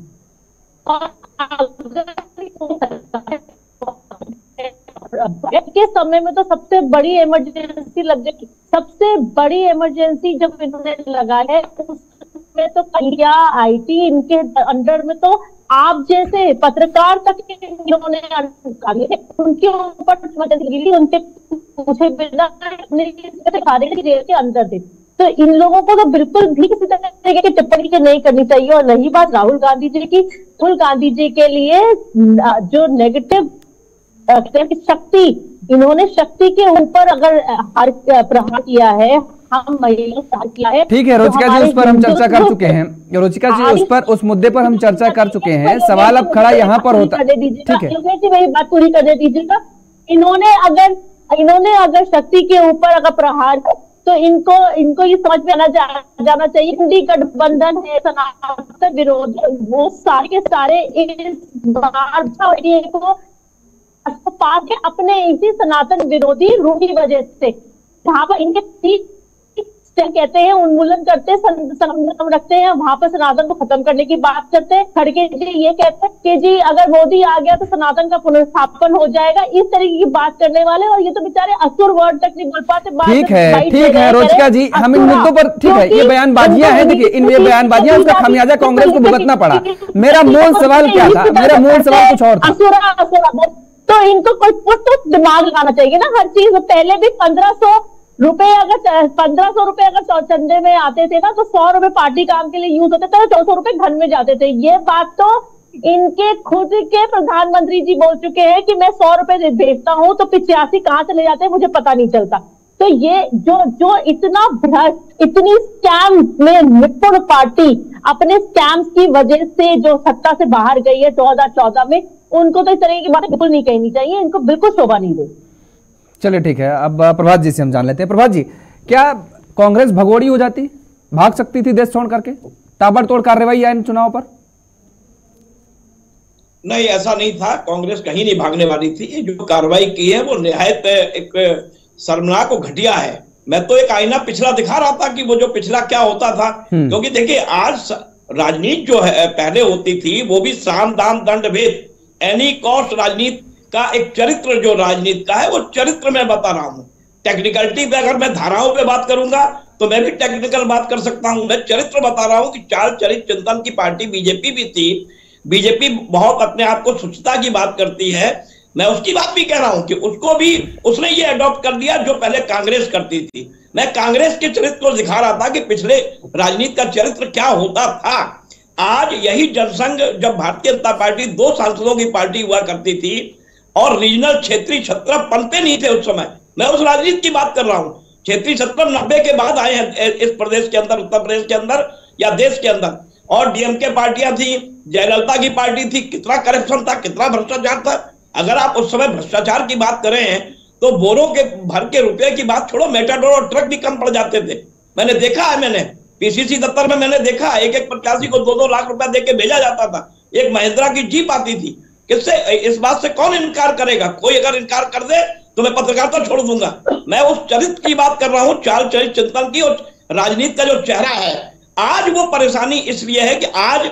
के समय में तो सबसे बड़ी इमरजेंसी लग जाएगी, सबसे बड़ी इमरजेंसी जब इन्होंने लगा है उसमें तो क्या आईटी इनके अंडर में, तो आप जैसे पत्रकार तक इन्होंने उनके ऊपर उनके पूछे बिना जेल के अंदर थे। तो इन लोगों को तो बिल्कुल भी किसी तरह की टिप्पणी नहीं करनी चाहिए। और रही बात राहुल गांधी जी की, राहुल गांधी जी के लिए जो नेगेटिव शक्ति, इन्होंने शक्ति के ऊपर अगर प्रहार किया है, हम महिला किया है। ठीक है रोचिका जी, उस पर हम चर्चा कर चुके हैं। रोचिका जी, उस मुद्दे पर हम चर्चा कर चुके हैं। सवाल अब खड़ा यहाँ पर होता है। ठीक है, मेरी बात पूरी करने दीजिएगा। इन्होंने अगर शक्ति के ऊपर अगर प्रहार, तो इनको ये समझ में आना जाना चाहिए, इंडी गठबंधन है, सनातन विरोध, वो सारे के सारे इस बार को पास के अपने इसी सनातन विरोधी रूप की वजह से, जहां पर इनके कहते हैं उन्मूलन करते हैं, संगठन रखते हैं, वहां पर सनातन को खत्म करने की बात करते हैं। खड़गे जी ये कहते हैं कि जी अगर मोदी आ गया तो सनातन का पुनर्स्थापन हो जाएगा, इस तरीके की बात करने वाले, और ये तो बेचारे असुर वर्ड तक नहीं बोल पाते। ठीक है रोचिका जी, हम इन मुद्दों पर, ठीक है, ये बयानबाजियां हैं, देखिए इन ये बयानबाजियां, उसका खामियाजा कांग्रेस को भुगतना पड़ा। मेरा मूल सवाल क्या था? मेरा मूल सवाल कुछ और था। तो इनको कुछ तो दिमाग लगाना चाहिए ना हर चीज। पहले भी 1500 रुपए अगर चंदे में आते थे ना, तो 100 रुपए पार्टी काम के लिए यूज होते थे, 400 रुपए घर में जाते थे। ये बात तो इनके खुद के प्रधानमंत्री जी बोल चुके हैं कि मैं 100 रुपए भेजता हूं तो 85 कहां चले जाते हैं मुझे पता नहीं चलता। तो ये जो इतना भ्रष्ट, इतनी स्कैम में निपुण पार्टी अपने स्कैम्स की वजह से जो सत्ता से बाहर गई है 2014 में, उनको तो इस तरह की बातें बिल्कुल नहीं कहनी चाहिए, इनको बिल्कुल शोभा नहीं दे। चलिए ठीक है, अब प्रभात जी से हम जान लेते हैं। प्रभात जी, क्या कांग्रेस भगोड़ी हो जाती, भाग सकती थी देश छोड़ करके? ताबड़तोड़ कार्रवाई है इन चुनाव पर? नहीं, ऐसा नहीं था, कांग्रेस कहीं नहीं भागने वाली थी। जो कार्रवाई की है वो निहायत एक शर्मनाक और घटिया है। मैं तो एक आईना पिछला दिखा रहा था कि वो जो पिछला क्या होता था, क्योंकि देखिए आज राजनीति जो है पहले होती थी वो भी साम दाम दंड भेद एनी कॉस्ट राजनीति का एक चरित्र जो राजनीति का है वो चरित्र मैं बता रहा हूं। टेक्निकलिटी पे अगर मैं धाराओं पे बात करूंगा तो मैं भी टेक्निकल बात कर सकता हूं, मैं चरित्र बता रहा हूं कि चाल चरित्र चिंतन की पार्टी बीजेपी भी थी। बीजेपी बहुत अपने आप को स्वच्छता की बात करती है, मैं उसकी बात भी कह रहा हूं कि उसको भी उसने ये अडॉप्ट कर लिया जो पहले कांग्रेस करती थी। मैं कांग्रेस के चरित्र को दिखा रहा था कि पिछले राजनीति का चरित्र क्या होता था। आज यही जनसंघ जब भारतीय जनता पार्टी 2 सांसदों की पार्टी हुआ करती थी और रीजनल क्षेत्रीय छत्र पनपे नहीं थे उस समय, मैं उस राजनीति की बात कर रहा हूं। क्षेत्रीय छत्र 90 के बाद आए हैं इस प्रदेश के अंदर, उत्तर प्रदेश के अंदर या देश के अंदर, और डीएमके पार्टियां थी, जयललिता की पार्टी थी, कितना करप्शन था, कितना भ्रष्टाचार था। अगर आप उस समय भ्रष्टाचार की बात करें तो बोरों के भर के रुपए की बात छोड़ो, मेटाडोर और ट्रक भी कम पड़ जाते थे। मैंने देखा है, मैंने पीसीसी दफ्तर में मैंने देखा एक प्रत्याशी को 2-2 लाख रुपया देके भेजा जाता था। एक महिंद्रा की जीप आती थी। किससे, इस बात से कौन इनकार करेगा? कोई अगर इनकार कर दे तो मैं पत्रकारिता छोड़ दूंगा। मैं उस चरित्र की बात कर रहा हूं, चाल चरित्र चिंतन की, और राजनीति का जो चेहरा है। आज वो परेशानी इसलिए है कि आज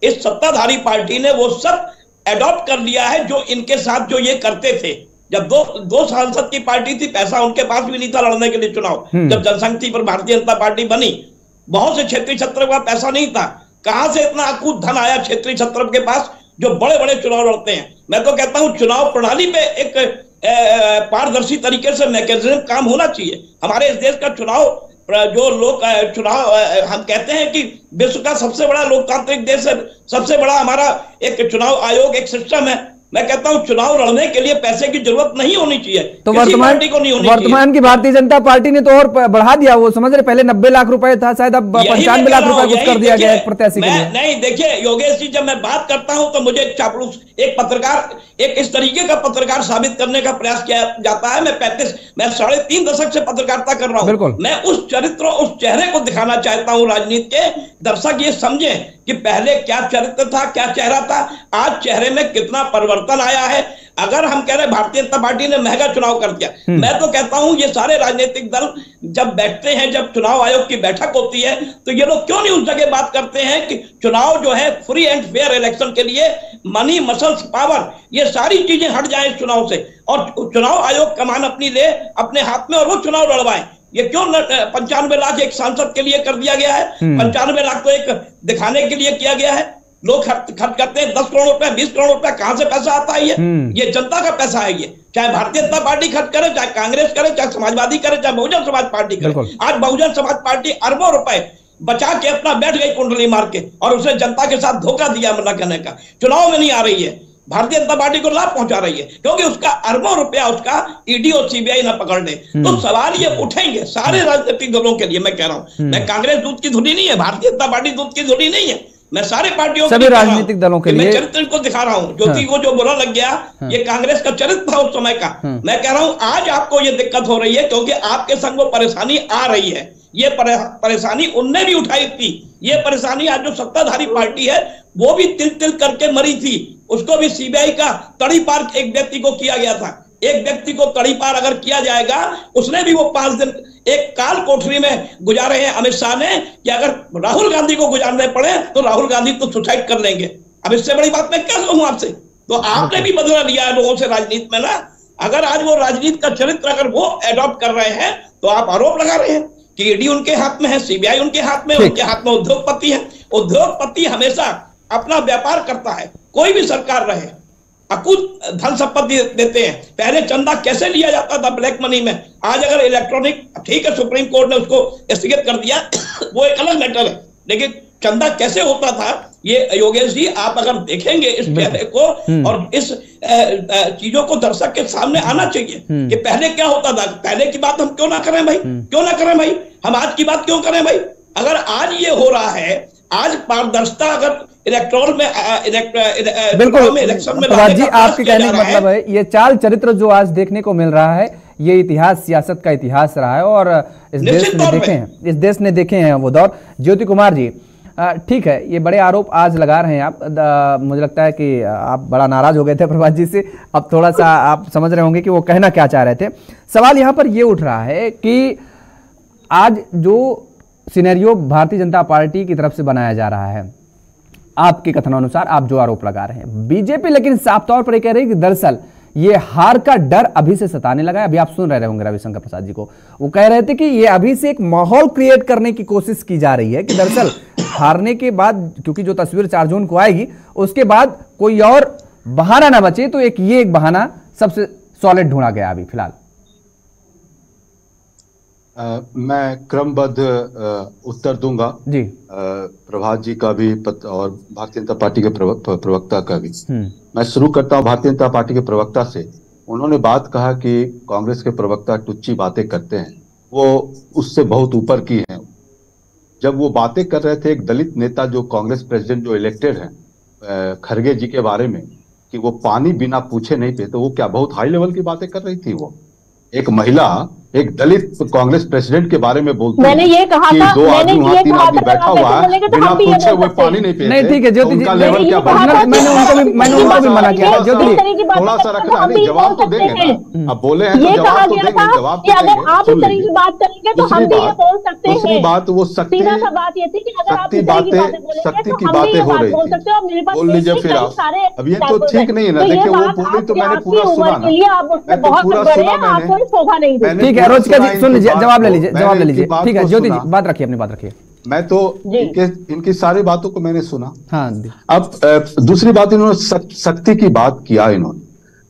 इस सत्ताधारी पार्टी ने वो सब एडॉप्ट कर लिया है जो इनके साथ जो ये करते थे। जब दो सांसद की पार्टी थी, पैसा उनके पास भी नहीं था लड़ने के लिए चुनाव। जब जनसंघ थी पर भारतीय जनता पार्टी बनी, बहुत से क्षेत्रीय छत्र का पैसा नहीं था। कहां से इतना अकूत धन आया क्षेत्रीय छत्र के पास जो बड़े बड़े चुनाव लड़ते हैं? मैं तो कहता हूं चुनाव प्रणाली पे एक पारदर्शी तरीके से मैकेनिज्म काम होना चाहिए। हमारे इस देश का चुनाव जो लोग चुनाव हम कहते हैं कि विश्व का सबसे बड़ा लोकतांत्रिक देश है, सबसे बड़ा हमारा एक चुनाव आयोग, एक सिस्टम है। मैं कहता हूं चुनाव लड़ने के लिए पैसे की जरूरत नहीं होनी चाहिए, तो वर्तमान की भारतीय जनता पार्टी ने तो और बढ़ा दिया। वो समझ रहे पहले 90 लाख रुपए था, शायद अब 95 लाख रुपए कुछ कर दिया गया है प्रत्याशी के लिए। नहीं देखिए योगेश जी, जब मैं बात करता हूं तो मुझे चापलूस एक पत्रकार, एक इस तरीके का पत्रकार साबित करने का प्रयास किया जाता है। मैं 3.5 दशक से पत्रकारिता कर रहा हूं। मैं उस चरित्र, उस चेहरे को दिखाना चाहता हूं। राजनीति के दर्शक ये समझे कि पहले क्या चरित्र था, क्या चेहरा था, आज चेहरे में कितना परिवर्तन आया है। अगर हम कह रहे हैं भारतीय जनता पार्टी ने महंगा चुनाव कर दिया, मैं तो कहता हूं ये सारे राजनीतिक दल जब बैठते हैं, जब चुनाव आयोग की बैठक होती है, तो ये लोग क्यों नहीं उस जगह बात करते हैं कि चुनाव जो है फ्री एंड फेयर इलेक्शन के लिए मनी, मसल्स, पावर, ये सारी चीजें हट जाए इस चुनाव से और चुनाव आयोग कमान अपनी ले अपने हाथ में और वो चुनाव लड़वाएं। ये क्यों 95 लाख एक सांसद के लिए कर दिया गया है? 95 लाख तो एक दिखाने के लिए किया गया है। लोग खर्च करते हैं 10 करोड़ रुपए, 20 करोड़ रुपए, कहां से पैसा आता है? ये जनता का पैसा है। ये चाहे भारतीय जनता पार्टी खर्च करे, चाहे कांग्रेस करे, चाहे समाजवादी करे, चाहे बहुजन समाज पार्टी करे। आज बहुजन समाज पार्टी अरबों रुपए बचा के अपना बैठ गई कुंडली मार के, और उसने जनता के साथ धोखा दिया। मना कहने का चुनाव में नहीं आ रही है, भारतीय जनता पार्टी को लाभ पहुंचा रही है, क्योंकि उसका अरबों रुपया उसका ईडी और सीबीआई ना पकड़ ले। तो सवाल ये उठेंगे सारे राजनीतिक दलों के लिए। मैं कह रहा हूं, मैं कांग्रेस दूध की धुरी नहीं है, भारतीय जनता पार्टी दूध की धुरी नहीं है, मैं सारे पार्टियों सभी राजनीतिक दलों के लिए मैं चरित्र को दिखा रहा हूं। ज्योति को जो बुरा लग गया, ये कांग्रेस का चरित्र था उस समय का। मैं कह रहा हूं आज आपको ये दिक्कत हो रही है क्योंकि आपके संग वो परेशानी आ रही है। ये परेशानी उनने भी उठाई थी। ये परेशानी आज जो सत्ताधारी पार्टी है वो भी तिल तिल करके मरी थी। उसको भी सीबीआई का तड़ी पार एक व्यक्ति को किया गया था। एक व्यक्ति को तड़ी पार अगर किया जाएगा, उसने भी वो 5 दिन एक काल कोठरी में गुजारे हैं अमित शाह ने, कि अगर राहुल गांधी को गुजारने पड़े तो राहुल गांधी तो सुसाइड कर लेंगे। अब इससे बड़ी बात मैं क्या कहूं आपसे? तो आपने भी बदला लिया है लोगों से राजनीति में ना। अगर आज वो राजनीति का चरित्र अगर वो एडॉप्ट कर रहे हैं तो आप आरोप लगा रहे हैं कि ईडी उनके हाथ में है, सीबीआई उनके हाथ में, उनके हाथ में उद्योगपति है। उद्योगपति हमेशा अपना व्यापार करता है, कोई भी सरकार रहे, अकूत धन संपत्ति देते हैं। पहले चंदा कैसे लिया जाता था ब्लैक मनी में, आज अगर इलेक्ट्रॉनिक, ठीक है सुप्रीम कोर्ट ने उसको स्थगित कर दिया वो एक अलग मैटर है, लेकिन चंदा कैसे होता था ये योगेश जी आप अगर देखेंगे इस चेहरे को और इस चीजों को दर्शक के सामने आना चाहिए कि पहले क्या होता था। पहले की बात हम क्यों ना करें भाई, क्यों ना करें भाई, हम आज की बात क्यों करें भाई? अगर आज ये हो रहा है, आज पारदर्शिता अगर इलेक्ट्रोल में बिल्कुल इलेक्शन में जी आपके कहने का मतलब है ये चाल चरित्र जो आज देखने को मिल रहा है ये इतिहास, सियासत का इतिहास रहा है और इस देश ने देखे हैं वो दौर। ज्योति कुमार जी, ठीक है, ये बड़े आरोप आज लगा रहे हैं आप। मुझे लगता है कि आप बड़ा नाराज हो गए थे प्रभात जी से, अब थोड़ा सा आप समझ रहे होंगे कि वो कहना क्या चाह रहे थे। सवाल यहाँ पर ये उठ रहा है कि आज जो सिनेरियो भारतीय जनता पार्टी की तरफ से बनाया जा रहा है, आपके कथनानुसार, आप जो आरोप लगा रहे हैं, बीजेपी लेकिन साफ तौर पर ये कह रही है कि दरअसल ये हार का डर अभी से सताने लगा है। अभी आप सुन रहे होंगे रविशंकर प्रसाद जी को, वो कह रहे थे कि ये अभी से एक माहौल क्रिएट करने की कोशिश की जा रही है कि दरअसल हारने के बाद, क्योंकि जो तस्वीर 4 जून को आएगी उसके बाद कोई और बहाना ना बचे, तो ये एक बहाना सबसे सॉलिड ढूंढा गया अभी फिलहाल। मैं क्रमबद्ध उत्तर दूंगा जी, प्रभात जी का भी और भारतीय जनता पार्टी के प्रवक्ता का भी। मैं शुरू करता हूं भारतीय जनता पार्टी के प्रवक्ता से। उन्होंने बात कहा कि कांग्रेस के प्रवक्ता टुच्ची बातें करते हैं, वो उससे बहुत ऊपर की हैं। जब वो बातें कर रहे थे एक दलित नेता जो कांग्रेस प्रेसिडेंट जो इलेक्टेड हैं खरगे जी के बारे में, कि वो पानी बिना पूछे नहीं पे, तो वो क्या बहुत हाई लेवल की बातें कर रही थी? वो एक महिला एक दलित कांग्रेस प्रेसिडेंट के बारे में बोलती है। मैंने ये कहा था, मैंने ये कहा था, बैठा हुआ है बिना पूछे हुए पानी नहीं पीते। नहीं ठीक है ज्योति जी, उनका लेवल क्या मैंने उनको भी मना किया। ज्योति जी थोड़ा सा रखना, नहीं जवाब तो देंगे ना, अब बोले हैं तो जवाब तो देंगे, जवाब तो अगर आप इस तरह की बात करेंगे तो हम भी ये बोल सकते हैं। दूसरी बात, वो शक्ति बात ये थी कि अगर आप शक्ति की बातें हो रही थी, बोल लीजिए फिर आप। अब ये तो ठीक नहीं है ना, देखिए वो बोली तो मैंने पूरा सुना ना, मैं तो पूरा सुना मैंने। ठीक है रोज सुन लीजिए, जवाब ले लीजिए, ठीक है ज्योति जी बात रखिए, अपनी बात रखिए। मैं तो इनकी सारी बातों को मैंने सुना। हाँ, अब दूसरी बात, इन्होंने शक्ति की बात किया इन्होंने,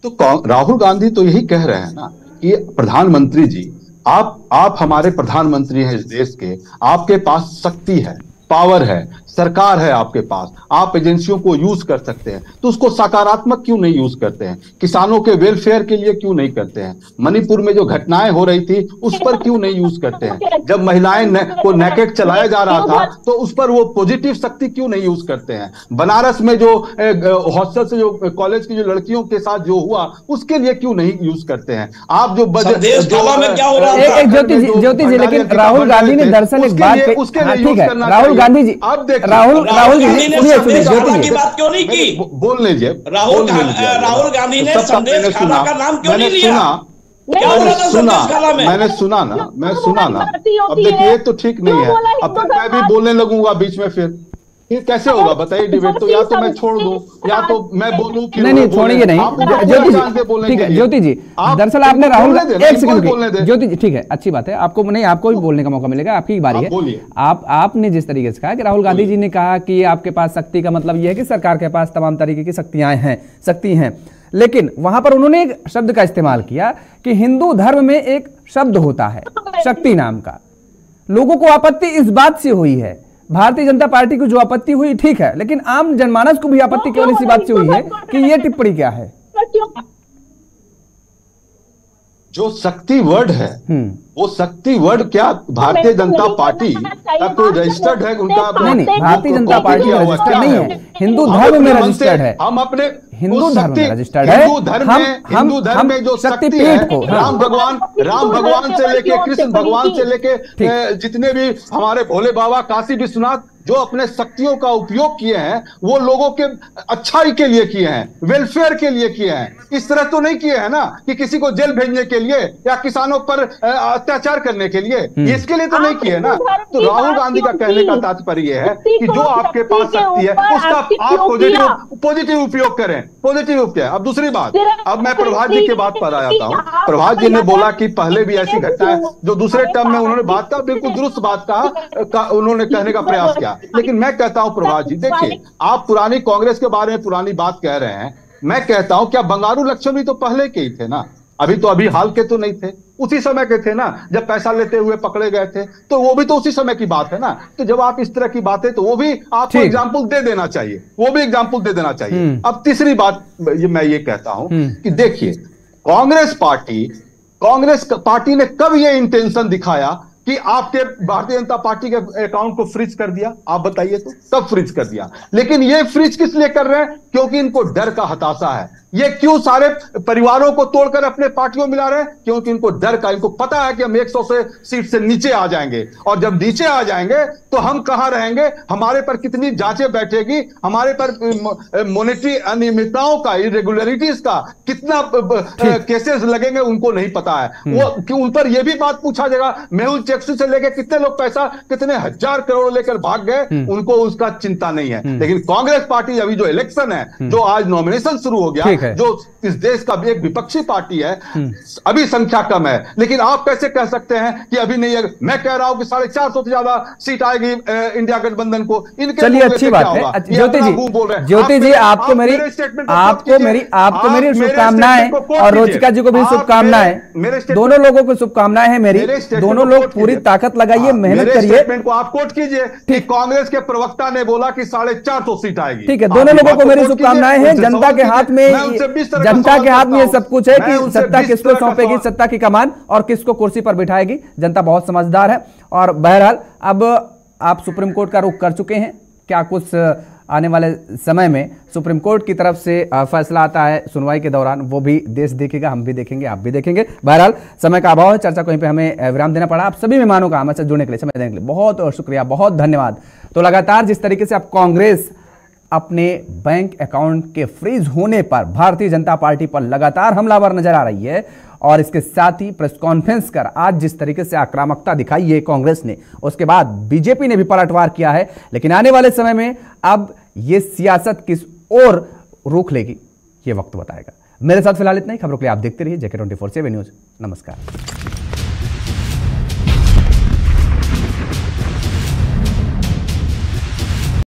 तो राहुल गांधी तो यही कह रहे हैं ना कि प्रधानमंत्री जी, आप हमारे प्रधानमंत्री हैं इस देश के, आपके पास शक्ति है, पावर है, सरकार है आपके पास, आप एजेंसियों को यूज कर सकते हैं, तो उसको सकारात्मक क्यों नहीं यूज करते हैं? किसानों के वेलफेयर के लिए क्यों नहीं करते हैं? मणिपुर में जो घटनाएं हो रही थी उस पर क्यों नहीं यूज करते हैं? जब महिलाएं को नेकेड चलाया जा रहा था तो उस पर वो पॉजिटिव शक्ति क्यों नहीं यूज करते हैं? बनारस में जो हॉस्टल से जो कॉलेज की जो लड़कियों के साथ जो हुआ उसके लिए क्यों नहीं यूज करते हैं? आप जो बजट ज्योति जी, लेकिन राहुल गांधी ने दरअसल एक बात, उसके लिए यूज करना, राहुल गांधी जी, अब देखिए राहुल गांधी ने संदेश खाला की बात क्यों नहीं की? बोल लीजिए। राहुल गांधी ने संदेश खाला का नाम क्यों नहीं लिया? मैंने सुना ना। अब देखिए तो ठीक नहीं है, अब तक मैं भी बोलने लगूंगा बीच में, फिर कैसे होगा बताइए डिबेट? तो या तो मैं छोड़ दूं या तो मैं बोलूं कि नहीं छोड़ेंगे नहीं। ज्योति जी ठीक है, ज्योति जी दरअसल आपने राहुल, एक सेकंड ज्योति जी, ठीक है अच्छी बात है, आपको नहीं, आपको भी बोलने का मौका मिलेगा, आपकी बारी है। आपने जिस तरीके से कहा कि राहुल गांधी जी ने कहा कि आपके पास शक्ति का मतलब यह है कि सरकार के पास तमाम तरीके की शक्ति हैं, लेकिन वहां पर उन्होंने एक शब्द का इस्तेमाल किया कि हिंदू धर्म में एक शब्द होता है शक्ति नाम का। लोगों को आपत्ति इस बात से हुई है, भारतीय जनता पार्टी को जो आपत्ति हुई ठीक है, लेकिन आम जनमानस को भी आपत्ति केवल इसी बात से हुई है कि ये टिप्पणी क्या है? जो शक्ति वर्ड है वो शक्ति वर्ड क्या भारतीय जनता पार्टी का कोई रजिस्टर्ड है? उनका नहीं, भारतीय जनता पार्टी रजिस्टर्ड नहीं है, हिंदू धर्म में रजिस्टर्ड है। हम अपने हिंदू धर्म में रजिस्टर्ड है, हिंदू धर्म में जो शक्ति है, राम भगवान से लेके कृष्ण भगवान से लेके जितने भी हमारे भोले बाबा काशी विश्वनाथ जो अपने शक्तियों का उपयोग किए हैं वो लोगों के अच्छाई के लिए किए हैं, वेलफेयर के लिए किए हैं। इस तरह तो नहीं किए हैं ना कि किसी को जेल भेजने के लिए या किसानों पर अत्याचार करने के लिए, इसके लिए तो नहीं किए ना। तो राहुल गांधी का कहने का तात्पर्य यह है कि जो आपके पास शक्ति है उसका आप पॉजिटिव उपयोग करें, पॉजिटिव उपयोग। अब दूसरी बात, अब मैं प्रभात जी के बात पर आ जाता हूं। प्रभात जी ने बोला कि पहले भी ऐसी घटनाएं, जो दूसरे टर्म में उन्होंने बात का बिल्कुल दुरुस्त बात कहा, उन्होंने कहने का प्रयास किया, लेकिन मैं कहता हूं प्रभात जी, देखिए आप पुरानी कांग्रेस के बारे में पुरानी बात कह रहे हैं, मैं कहता हूं क्या बंगारू लक्ष्मण भी तो पहले के ही थे ना, अभी हाल के तो नहीं थे, उसी समय के थे ना जब पैसा लेते हुए पकड़े गए थे, तो वो भी तो उसी समय की बात है ना। तो जब आप इस तरह की बातें, तो वो भी आपको एग्जाम्पल दे देना चाहिए, वो भी एग्जाम्पल दे देना चाहिए। अब तीसरी बात मैं ये कहता हूं कि देखिए कांग्रेस पार्टी ने कब ये इंटेंशन दिखाया कि आपके भारतीय जनता पार्टी के अकाउंट को फ्रीज कर दिया? आप बताइए तो, कब फ्रीज कर दिया? लेकिन ये फ्रीज किस लिए कर रहे हैं? क्योंकि इनको डर का हताशा है ये क्यों सारे परिवारों को तोड़कर अपने पार्टियों में मिला रहे हैं? क्योंकि इनको डर का, इनको पता है कि हम 100 से सीट से नीचे आ जाएंगे, और जब नीचे आ जाएंगे तो हम कहां रहेंगे, हमारे पर कितनी जांचें बैठेगी, हमारे पर मॉनेटरी अनियमितताओं का, इरेगुलरिटीज का कितना केसेस लगेंगे उनको नहीं पता है। वो कि उन पर यह भी बात पूछा जाएगा, मेहुल चोकसी से लेकर कितने लोग पैसा, कितने हजार करोड़ लेकर भाग गए, उनको उसका चिंता नहीं है। लेकिन कांग्रेस पार्टी, अभी जो इलेक्शन है, जो आज नॉमिनेशन शुरू हो गया, जो इस देश का भी एक विपक्षी पार्टी है, अभी संख्या कम है, लेकिन आप कैसे कह सकते हैं कि अभी नहीं है? मैं कह रहा हूं कि 450 से ज्यादा सीट आएगी इंडिया गठबंधन को। इनके चलिए, अच्छी बात है। ज्योति जी, आपको मेरी शुभकामनाएं, और रोचिका जी को भी शुभकामनाएं। दोनों लोगों को शुभकामनाएं हैं मेरी। दोनों लोग पूरी ताकत लगाइए, मेहनत करिए। स्टेटमेंट को आप कोट कीजिए कि कांग्रेस के प्रवक्ता ने बोला कि 450 सीट आएगी। ठीक है, दोनों लोगों को मेरी शुभकामनाएं हैं। जनता के हाथ में ये सब कुछ है कि सत्ता किसको सौंपेगी, सत्ता की कमान, और किसको कुर्सी पर बिठाएगी। जनता बहुत समझदार है। और बहरहाल अब आप सुप्रीम कोर्ट का रुख कर चुके हैं। क्या कुछ आने वाले समय में सुप्रीम कोर्ट की तरफ से फैसला आता है सुनवाई के दौरान, वो भी देश देखेगा, हम भी देखेंगे, आप भी देखेंगे। बहरहाल समय का अभाव है, चर्चा को यहीं पे हमें विराम देना पड़ा। आप सभी मेहमानों का हमारे साथ जुड़ने के लिए, समय देने के लिए बहुत शुक्रिया, बहुत धन्यवाद। तो लगातार जिस तरीके से अब कांग्रेस अपने बैंक अकाउंट के फ्रीज होने पर भारतीय जनता पार्टी पर लगातार हमलावर नजर आ रही है, और इसके साथ ही प्रेस कॉन्फ्रेंस कर आज जिस तरीके से आक्रामकता दिखाई है कांग्रेस ने, उसके बाद बीजेपी ने भी पलटवार किया है। लेकिन आने वाले समय में अब ये सियासत किस ओर रुख लेगी, ये वक्त बताएगा। मेरे साथ फिलहाल इतना ही। खबरों के लिए आप देखते रहिए JK24/7 न्यूज। नमस्कार।